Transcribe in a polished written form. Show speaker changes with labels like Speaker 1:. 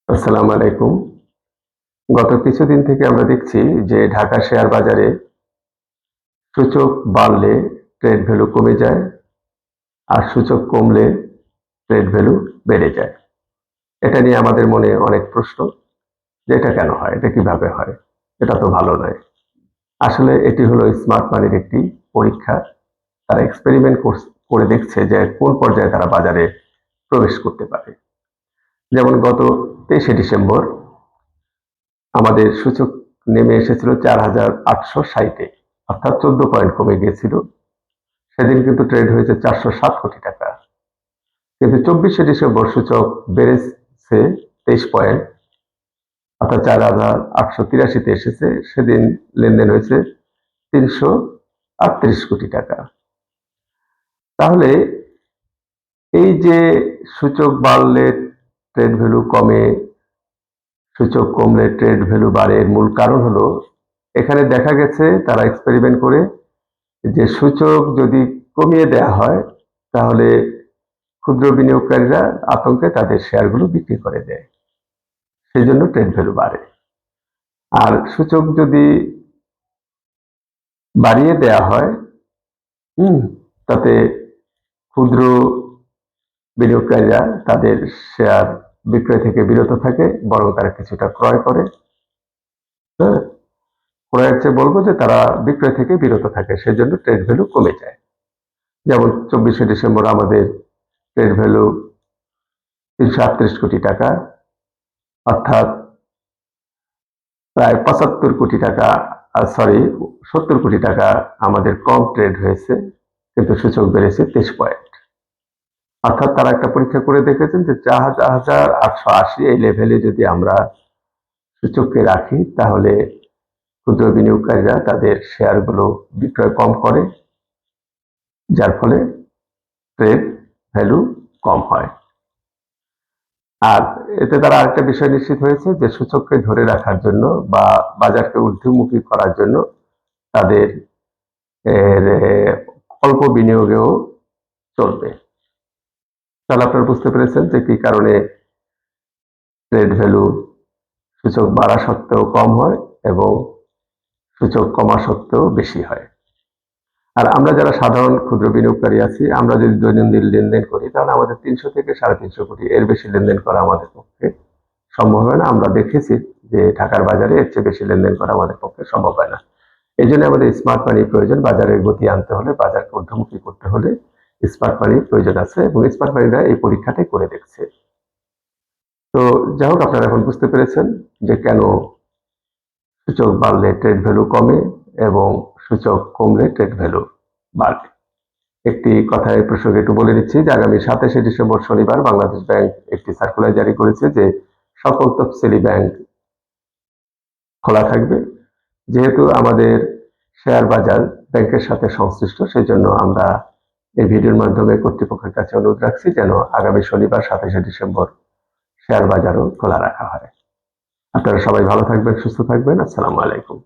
Speaker 1: আসসালামু আলাইকুম। গত কিছুদিন থেকে আমরা দেখছি যে ঢাকা শেয়ার বাজারে সূচক বাড়লে ট্রেড ভ্যালু কমে যায়, আর সূচক কমলে ট্রেড ভ্যালু বেড়ে যায়। এটা নিয়ে আমাদের মনে অনেক প্রশ্ন যে এটা কেন হয়? এটা কিভাবে হয়? এটা তো ভালো নয়। আসলে এটি হলো স্মার্ট মানির একটি পরীক্ষা। তারা এক্সপেরিমেন্ট করে দেখছে যে কোন পর্যায়ে তারা বাজারে প্রবেশ করতে পারে। যেমন গত 23শে ডিসেম্বর আমাদের সূচক নেমে এসেছিল 4,860-এ, অর্থাৎ 14 পয়েন্ট কমে গিয়েছিল। সেদিন কিন্তু ট্রেড হয়েছে 407 কোটি টাকা। কিন্তু 24শে ডিসেম্বর সূচক বেড়েছে 23 পয়েন্ট, অর্থাৎ 4,883-তে এসেছে। সেদিন লেনদেন হয়েছে 338 কোটি টাকা। তাহলে এই যে সূচক বাড়লে ট্রেড ভ্যালু কমে, সূচক কমলে ট্রেড ভ্যালু বাড়ে, এর মূল কারণ হলো এখানে দেখা গেছে তারা এক্সপেরিমেন্ট করে যে সূচক যদি কমিয়ে দেয়া হয় তাহলে ক্ষুদ্র বিনিয়োগকারীরা আতঙ্কে তাদের শেয়ারগুলো বিক্রি করে দেয়, সেই জন্য ট্রেড ভ্যালু বাড়ে। আর সূচক যদি বাড়িয়ে দেয়া হয়, তাতে ক্ষুদ্র বিনিয়োগকারীরা তাদের শেয়ার বিক্রয় থেকে বিরত থাকে, বরং তারা কিছুটা ক্রয় করে। হ্যাঁ, ক্রয়ের চেয়ে বলবো যে তারা বিক্রয় থেকে বিরত থাকে, সেজন্য ট্রেড ভ্যালু কমে যায়। যেমন 24শে ডিসেম্বর আমাদের ট্রেড ভ্যালু 338 কোটি টাকা, অর্থাৎ প্রায় 75 কোটি টাকা, 70 কোটি টাকা আমাদের কম ট্রেড হয়েছে, কিন্তু সূচক বেড়েছে 23 পয়েন্ট। অর্থাৎ তারা একটা পরীক্ষা করে দেখেছেন যে 4,880 এই লেভেলে যদি আমরা সূচককে রাখি তাহলে ক্ষুদ্র বিনিয়োগকারীরা তাদের শেয়ারগুলো বিক্রয় কম করে, যার ফলে ট্রেড ভ্যালু কম হয়। আর এতে তারা আরেকটা বিষয় নিশ্চিত হয়েছে যে সূচককে ধরে রাখার জন্য বা বাজারকে ঊর্ধ্বমুখী করার জন্য তাদের অল্প বিনিয়োগেও চলবে। তাহলে আপনারা বুঝতে পেরেছেন যে কি কারণে ট্রেড ভ্যালু সূচক বাড়া সত্ত্বেও কম হয় এবং সূচক কমা সত্ত্বেও বেশি হয়। আর আমরা যারা সাধারণ ক্ষুদ্র বিনিয়োগকারী আছি, আমরা যদি দৈনন্দিন লেনদেন করি তাহলে আমাদের 300 থেকে 350 কোটি, এর বেশি লেনদেন করা আমাদের পক্ষে সম্ভব হয় না। আমরা দেখেছি যে ঢাকার বাজারে এর চেয়ে বেশি লেনদেন করা আমাদের পক্ষে সম্ভব হয় না। এই জন্য আমাদের স্মার্ট মানির প্রয়োজন। বাজারের গতি আনতে হলে, বাজারকে ঊর্ধ্বমুখী করতে হলে স্মার্ট মানির প্রয়োজন আছে, এবং স্মার্ট মানিরা এই পরীক্ষাটাই করে দেখছে। তো যাই হোক, আপনারা এখন বুঝতে পেরেছেন যে কেন সূচক বাড়লে ট্রেড ভ্যালু কমে এবং সূচক কমলে ট্রেড ভ্যালু বাড়ে। একটি কথা এই প্রসঙ্গে একটু বলে দিচ্ছি যে আগামী 27শে ডিসেম্বর শনিবার বাংলাদেশ ব্যাংক একটি সার্কুলার জারি করেছে যে সকল তফসিলি ব্যাংক খোলা থাকবে। যেহেতু আমাদের শেয়ার বাজার ব্যাংকের সাথে সংশ্লিষ্ট, সেই জন্য আমরা এই ভিডিওর মাধ্যমে কর্তৃপক্ষের কাছে অনুরোধ রাখছি যেন আগামী শনিবার 27শে ডিসেম্বর শেয়ার বাজারও খোলা রাখা হয়। আপনারা সবাই ভালো থাকবেন, সুস্থ থাকবেন। আসসালামু আলাইকুম।